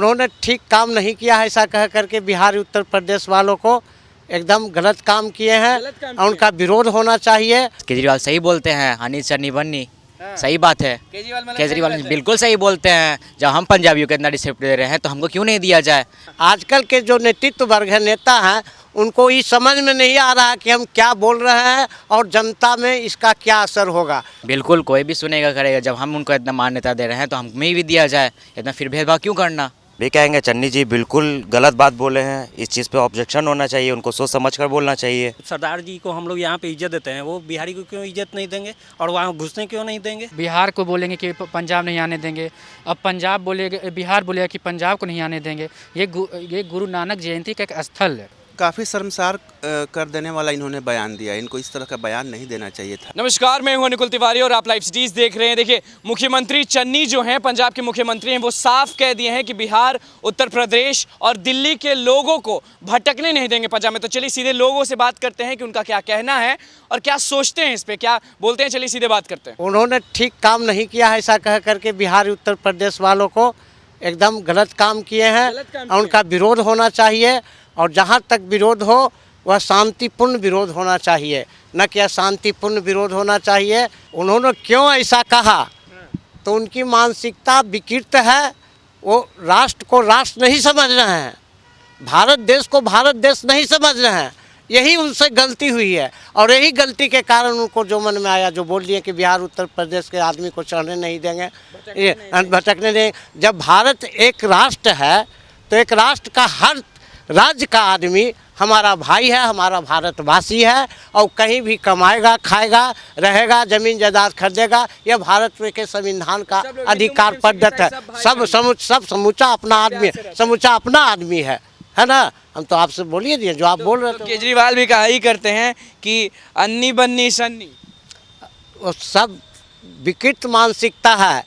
उन्होंने ठीक काम नहीं किया है, ऐसा कह करके बिहार उत्तर प्रदेश वालों को एकदम गलत काम किए हैं और उनका विरोध होना चाहिए। केजरीवाल सही बोलते हैं, हनी चन्नी बन्नी सही बात है। केजरीवाल बिल्कुल सही बोलते हैं। जब हम पंजाबियों को इतना रिस्पेक्ट दे रहे हैं तो हमको क्यों नहीं दिया जाए। आजकल के जो नेतृत्व वर्ग है, नेता हैं, उनको ये समझ में नहीं आ रहा कि हम क्या बोल रहे हैं और जनता में इसका क्या असर होगा। बिल्कुल कोई भी सुनेगा करेगा। जब हम उनको इतना मान्यता दे रहे हैं तो हमें भी दिया जाए। इतना फिर भेदभाव क्यों करना। भी कहेंगे चन्नी जी बिल्कुल गलत बात बोले हैं। इस चीज़ पे ऑब्जेक्शन होना चाहिए, उनको सोच समझ कर बोलना चाहिए। सरदार जी को हम लोग यहाँ पे इज्जत देते हैं, वो बिहारी को क्यों इज्जत नहीं देंगे और वहाँ घुसने क्यों नहीं देंगे। बिहार को बोलेंगे कि पंजाब नहीं आने देंगे, अब पंजाब बोलेगा, बिहार बोलेगा कि पंजाब को नहीं आने देंगे। ये गुरु नानक जयंती का एक स्थल है। काफ़ी शर्मसार कर देने वाला इन्होंने बयान दिया। इनको इस तरह का बयान नहीं देना चाहिए था। नमस्कार, मैं हूं निकुल तिवारी और आप लाइव सिटीज देख रहे हैं। देखिए, मुख्यमंत्री चन्नी जो हैं, पंजाब के मुख्यमंत्री हैं, वो साफ कह दिए हैं कि बिहार, उत्तर प्रदेश और दिल्ली के लोगों को भटकने नहीं देंगे पंजाब में। तो चलिए सीधे लोगों से बात करते हैं कि उनका क्या कहना है और क्या सोचते हैं, इस पर क्या बोलते हैं। चलिए सीधे बात करते हैं। उन्होंने ठीक काम नहीं किया है, ऐसा कह करके बिहार उत्तर प्रदेश वालों को एकदम गलत काम किए हैं और उनका विरोध होना चाहिए। और जहाँ तक विरोध हो वह शांतिपूर्ण विरोध होना चाहिए, न कि अशांतिपूर्ण विरोध होना चाहिए। उन्होंने क्यों ऐसा कहा, तो उनकी मानसिकता विकृत है। वो राष्ट्र को राष्ट्र नहीं समझ रहे हैं, भारत देश को भारत देश नहीं समझ रहे हैं। यही उनसे गलती हुई है और यही गलती के कारण उनको जो मन में आया, जो बोल दिए कि बिहार उत्तर प्रदेश के आदमी को चढ़ने नहीं देंगे, भटकने देंगे। जब भारत एक राष्ट्र है तो एक राष्ट्र का हर राज्य का आदमी हमारा भाई है, हमारा भारतवासी है और कहीं भी कमाएगा, खाएगा, रहेगा, जमीन जायदाद खरीदेगा। यह भारत के संविधान का अधिकार प्रदत्त है। सब समूचा अपना आदमी है, समूचा अपना आदमी है ना। हम तो आपसे बोलिए दिए जो आप बोल रहे थे। केजरीवाल भी कहा ही करते हैं कि अन्नी बन्नी सन्नी, वो सब विकृत मानसिकता है।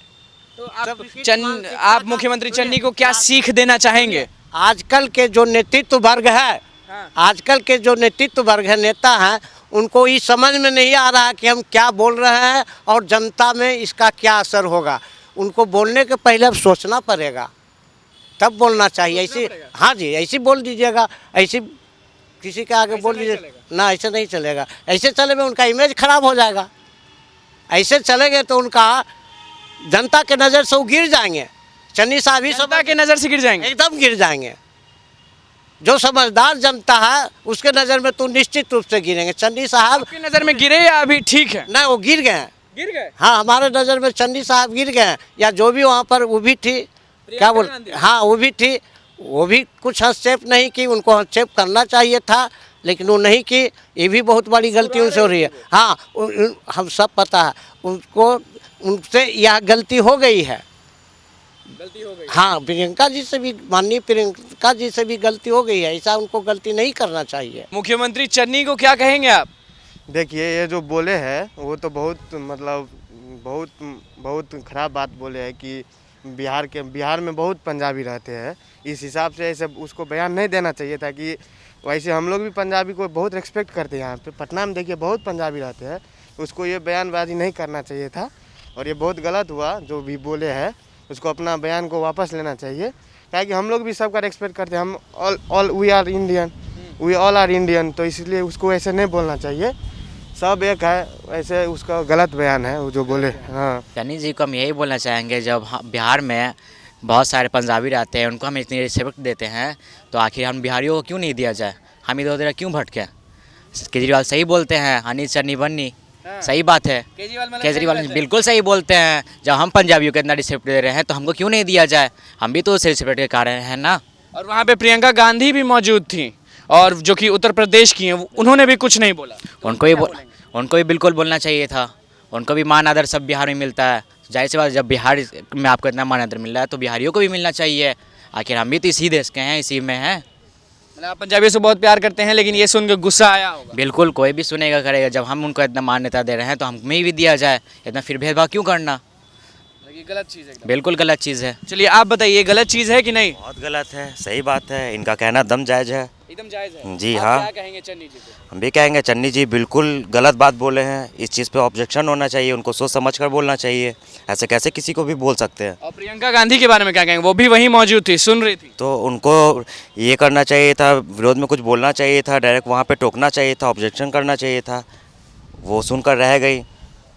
तो आप मुख्यमंत्री चन्नी को क्या सीख देना चाहेंगे। आजकल के जो नेतृत्व वर्ग है, आजकल के जो नेतृत्व वर्ग है, नेता हैं, उनको ये समझ में नहीं आ रहा कि हम क्या बोल रहे हैं और जनता में इसका क्या असर होगा। उनको बोलने के पहले अब सोचना पड़ेगा, तब बोलना चाहिए। ऐसे हाँ जी, ऐसे बोल दीजिएगा, ऐसे किसी के आगे बोल दीजिए ना, ऐसे नहीं चलेगा। ऐसे चले में उनका इमेज खराब हो जाएगा। ऐसे चलेंगे तो उनका जनता के नज़र से वो गिर जाएंगे। चन्नी साहब ही जनता के नज़र से गिर जाएंगे, एकदम गिर जाएंगे। जो समझदार जनता है उसके नज़र में तो निश्चित रूप से गिरेंगे। चन्नी साहब आपकी नज़र में गिरे या अभी ठीक है। नहीं, वो गिर गए। गिर गए, हाँ, हमारे नज़र में चन्नी साहब गिर गए। या जो भी वहाँ पर वो भी थी, क्या बोल, हाँ वो भी थी, वो भी कुछ हस्तक्षेप नहीं की। उनको हस्तक्षेप करना चाहिए था लेकिन वो नहीं की। ये भी बहुत बड़ी गलती उनसे हो रही है। हाँ, हम सब पता है उनको, उनसे यह गलती हो गई है। हाँ, प्रियंका जी से भी, माननीय प्रियंका जी से भी गलती हो गई है। ऐसा उनको गलती नहीं करना चाहिए। मुख्यमंत्री चन्नी को क्या कहेंगे आप। देखिए, ये जो बोले हैं वो तो बहुत बहुत खराब बात बोले हैं कि बिहार में बहुत पंजाबी रहते हैं। इस हिसाब से ऐसे उसको बयान नहीं देना चाहिए था। कि वैसे हम लोग भी पंजाबी को बहुत रिस्पेक्ट करते हैं। यहाँ पे पटना में देखिए बहुत पंजाबी रहते हैं, उसको ये बयानबाजी नहीं करना चाहिए था और ये बहुत गलत हुआ जो भी बोले हैं। उसको अपना बयान को वापस लेना चाहिए, ताकि हम लोग भी सबका रिस्पेक्ट करते हैं। हम all we are Indian, we all are Indian, तो इसलिए उसको ऐसे नहीं बोलना चाहिए। सब एक है, ऐसे उसका गलत बयान है वो जो बोले। हाँ, चन्नी जी को हम यही बोलना चाहेंगे, जब बिहार में बहुत सारे पंजाबी रहते हैं, उनको हम इतनी रिस्पेक्ट देते हैं, तो आखिर हम बिहारियों को क्यों नहीं दिया जाए। हम इधर उधर क्यों भटके। केजरीवाल सही बोलते हैं, हनी चन्नी बन्नी सही बात है। केजरीवाल बिल्कुल सही बोलते हैं। जब हम पंजाबियों को इतना रिस्पेक्ट दे रहे हैं तो हमको क्यों नहीं दिया जाए। हम भी तो उस रिस्पेक्ट के कारण हैं ना। और वहाँ पे प्रियंका गांधी भी मौजूद थी और जो कि उत्तर प्रदेश की हैं, उन्होंने भी कुछ नहीं बोला। उनको भी बिल्कुल बोलना चाहिए था। उनको भी मान आदर सब बिहार में मिलता है। जाहिर सी बात, जब बिहार में आपको इतना मान आदर मिल रहा है तो बिहारियों को भी मिलना चाहिए। आखिर हम भी तो इसी देश के हैं, इसी में हैं। मतलब आप पंजाबियों से बहुत प्यार करते हैं, लेकिन ये सुन के गुस्सा आया होगा। बिल्कुल कोई भी सुनेगा करेगा। जब हम उनको इतना मान्यता दे रहे हैं तो हमें भी दिया जाए। इतना फिर भेदभाव क्यों करना। ये गलत चीज़ है। बिल्कुल गलत चीज़ है। चलिए आप बताइए, गलत चीज़ है कि नहीं? बहुत गलत है, सही बात है, इनका कहना दम जायज़ है। एकदम जायज़ है। जी आप हाँ। क्या कहेंगे चन्नी जी को? हम भी कहेंगे चन्नी जी बिल्कुल गलत बात बोले हैं, इस चीज़ पे ऑब्जेक्शन होना चाहिए, उनको सोच समझ कर बोलना चाहिए, ऐसे कैसे किसी को भी बोल सकते हैं। और प्रियंका गांधी के बारे में क्या कहेंगे? वो भी वहीं मौजूद थी, सुन रही थी। तो उनको ये करना चाहिए था, विरोध में कुछ बोलना चाहिए था, डायरेक्ट वहाँ पे टोकना चाहिए था, ऑब्जेक्शन करना चाहिए था, वो सुनकर रह गई।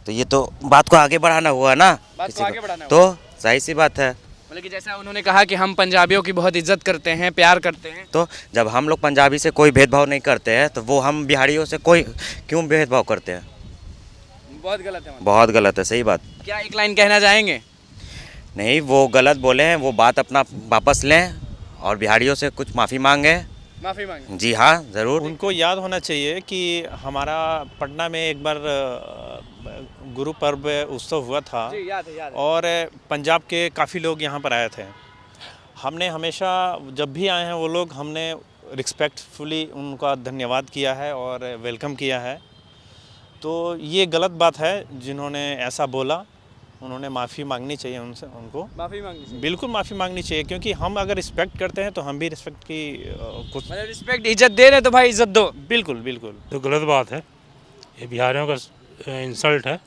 तो ये तो बात को आगे बढ़ाना हुआ ना, बात को आगे बढ़ाना तो सही सी बात है। मतलब कि जैसा उन्होंने कहा कि हम पंजाबियों की बहुत इज्जत करते हैं, प्यार करते हैं। तो जब हम लोग पंजाबी से कोई भेदभाव नहीं करते हैं तो वो हम बिहारियों से कोई क्यों भेदभाव करते हैं? बहुत गलत है। बहुत गलत है, सही बात। क्या एक लाइन कहना चाहेंगे? नहीं, वो गलत बोले हैं, वो बात अपना वापस लें और बिहारियों से कुछ माफ़ी मांगे। माफ़ी मांगे। जी हाँ, ज़रूर। उनको याद होना चाहिए कि हमारा पटना में एक बार गुरु पर्व उत्सव हुआ था। जी, याद है। और पंजाब के काफ़ी लोग यहाँ पर आए थे। हमने हमेशा जब भी आए हैं वो लोग, हमने रिस्पेक्टफुली उनका धन्यवाद किया है और वेलकम किया है। तो ये गलत बात है जिन्होंने ऐसा बोला, उन्होंने माफ़ी मांगनी चाहिए उनसे, उनको माफ़ी मांगनी चाहिए। बिल्कुल माफ़ी मांगनी चाहिए, क्योंकि हम अगर रिस्पेक्ट करते हैं तो हम भी रिस्पेक्ट की कुछ मतलब रिस्पेक्ट, इज्जत दे रहे तो भाई इज्जत दो। बिल्कुल बिल्कुल। तो गलत बात है, ये बिहारियों का इंसल्ट है,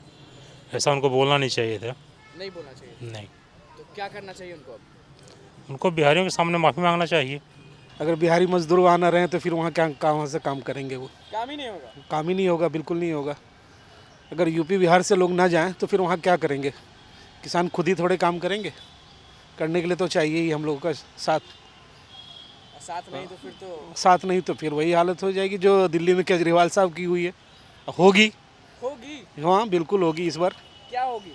ऐसा उनको बोलना नहीं चाहिए था। नहीं बोलना चाहिए। नहीं, तो क्या करना चाहिए उनको? उनको बिहारियों के सामने माफ़ी मांगना चाहिए। अगर बिहारी मजदूर वहाँ ना रहें तो फिर वहाँ क्या कहाँ से काम करेंगे? वो काम ही नहीं होगा। काम ही नहीं होगा, बिल्कुल नहीं होगा। अगर यूपी बिहार से लोग ना जाएं तो फिर वहाँ क्या करेंगे? किसान खुद ही थोड़े काम करेंगे, करने के लिए तो चाहिए ही हम लोगों का साथ। साथ नहीं तो फिर तो साथ नहीं तो फिर वही हालत हो जाएगी जो दिल्ली में केजरीवाल साहब की हुई है। होगी, हाँ बिल्कुल होगी। इस बार क्या होगी?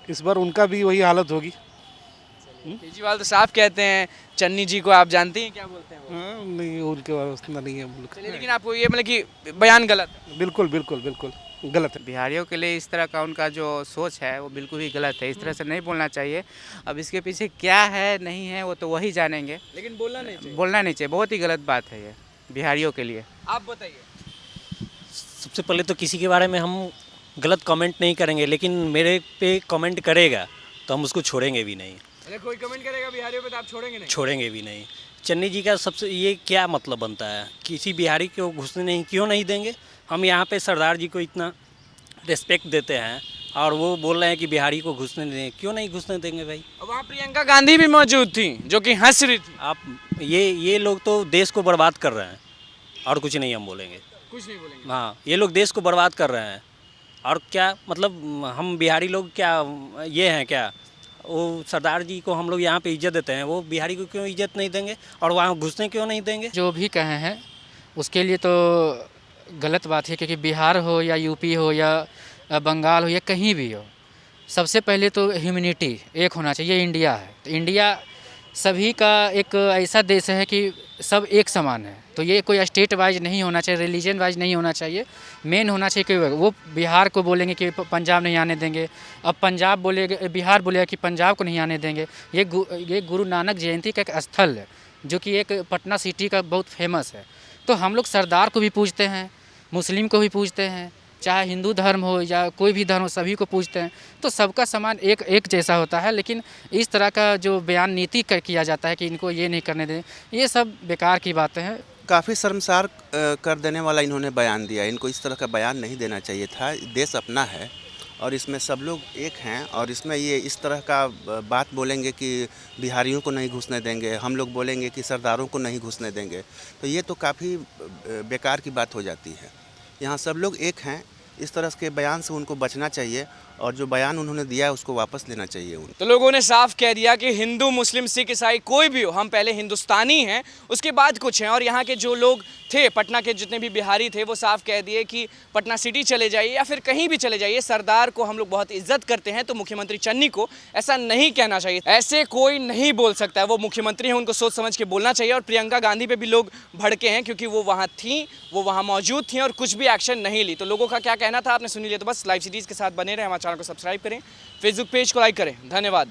इस बार उनका भी वही हालत होगी। केजरीवाल तो साफ कहते हैं। चन्नी जी को आप जानते हैं, क्या बोलते हैं वो? हाँ, नहीं उनके बारे उतना नहीं है। चलिए, लेकिन आपको ये मतलब कि बयान गलत है। बिल्कुल बिल्कुल बिल्कुल गलत है। बिहारियों के लिए इस तरह का उनका जो सोच है वो बिल्कुल ही गलत है। इस तरह से नहीं बोलना चाहिए। अब इसके पीछे क्या है नहीं है वो तो वही जानेंगे, लेकिन बोलना नहीं चाहिए। बोलना नहीं चाहिए। बहुत ही गलत बात है ये बिहारियों के लिए। आप बताइए। सबसे पहले तो किसी के बारे में हम गलत कमेंट नहीं करेंगे, लेकिन मेरे पे कमेंट करेगा तो हम उसको छोड़ेंगे भी नहीं। अगर कोई कमेंट करेगा बिहारियों पे तो आप छोड़ेंगे नहीं? छोड़ेंगे भी नहीं। चन्नी जी का सबसे ये क्या मतलब बनता है? किसी बिहारी को घुसने नहीं, क्यों नहीं देंगे? हम यहाँ पे सरदार जी को इतना रिस्पेक्ट देते हैं और वो बोल रहे हैं कि बिहारी को घुसने दें, क्यों नहीं घुसने देंगे भाई? और वहाँ प्रियंका गांधी भी मौजूद थी जो कि हंस रही थी। आप ये लोग तो देश को बर्बाद कर रहे हैं और कुछ नहीं हम बोलेंगे। कुछ नहीं बोलेंगे। हाँ, ये लोग देश को बर्बाद कर रहे हैं और क्या मतलब हम बिहारी लोग क्या ये हैं क्या? वो सरदार जी को हम लोग यहाँ पे इज्जत देते हैं, वो बिहारी को क्यों इज्जत नहीं देंगे और वहाँ घुसने क्यों नहीं देंगे? जो भी कहे हैं उसके लिए तो गलत बात है, क्योंकि बिहार हो या यूपी हो या बंगाल हो या कहीं भी हो, सबसे पहले तो ह्यूमैनिटी एक होना चाहिए। इंडिया है तो इंडिया सभी का एक ऐसा देश है कि सब एक समान है। तो ये कोई स्टेट वाइज नहीं होना चाहिए, रिलीजन वाइज नहीं होना चाहिए। मेन होना चाहिए कि वो बिहार को बोलेंगे कि पंजाब नहीं आने देंगे, अब पंजाब बोलेगा, बिहार बोलेगा कि पंजाब को नहीं आने देंगे। ये गुरु नानक जयंती का एक स्थल है जो कि एक पटना सिटी का बहुत फेमस है। तो हम लोग सरदार को भी पूजते हैं, मुस्लिम को भी पूजते हैं, चाहे हिंदू धर्म हो या कोई भी धर्म हो, सभी को पूजते हैं। तो सबका समान एक जैसा होता है। लेकिन इस तरह का जो बयान नीति किया जाता है कि इनको ये नहीं करने दें, ये सब बेकार की बातें हैं। काफ़ी शर्मसार कर देने वाला इन्होंने बयान दिया। इनको इस तरह का बयान नहीं देना चाहिए था। देश अपना है और इसमें सब लोग एक हैं, और इसमें ये इस तरह का बात बोलेंगे कि बिहारियों को नहीं घुसने देंगे, हम लोग बोलेंगे कि सरदारों को नहीं घुसने देंगे, तो ये तो काफ़ी बेकार की बात हो जाती है। यहाँ सब लोग एक हैं। इस तरह के बयान से उनको बचना चाहिए और जो बयान उन्होंने दिया है उसको वापस लेना चाहिए उनको। तो लोगों ने साफ कह दिया कि हिंदू, मुस्लिम, सिख, ईसाई कोई भी हो, हम पहले हिंदुस्तानी हैं, उसके बाद कुछ हैं। और यहाँ के जो लोग थे, पटना के जितने भी बिहारी थे, वो साफ कह दिए कि पटना सिटी चले जाइए या फिर कहीं भी चले जाइए, सरदार को हम लोग बहुत इज्जत करते हैं। तो मुख्यमंत्री चन्नी को ऐसा नहीं कहना चाहिए। ऐसे कोई नहीं बोल सकता है। वो मुख्यमंत्री हैं, उनको सोच समझ के बोलना चाहिए। और प्रियंका गांधी पे भी लोग भड़के हैं क्योंकि वो वहाँ थी, वो वहाँ मौजूद थी और कुछ भी एक्शन नहीं ली। तो लोगों का क्या कहना था आपने सुन लिया। तो बस लाइव सीरीज़ के साथ बने रहे, हमारे चैनल को सब्सक्राइब करें, फेसबुक पेज को लाइक करें। धन्यवाद।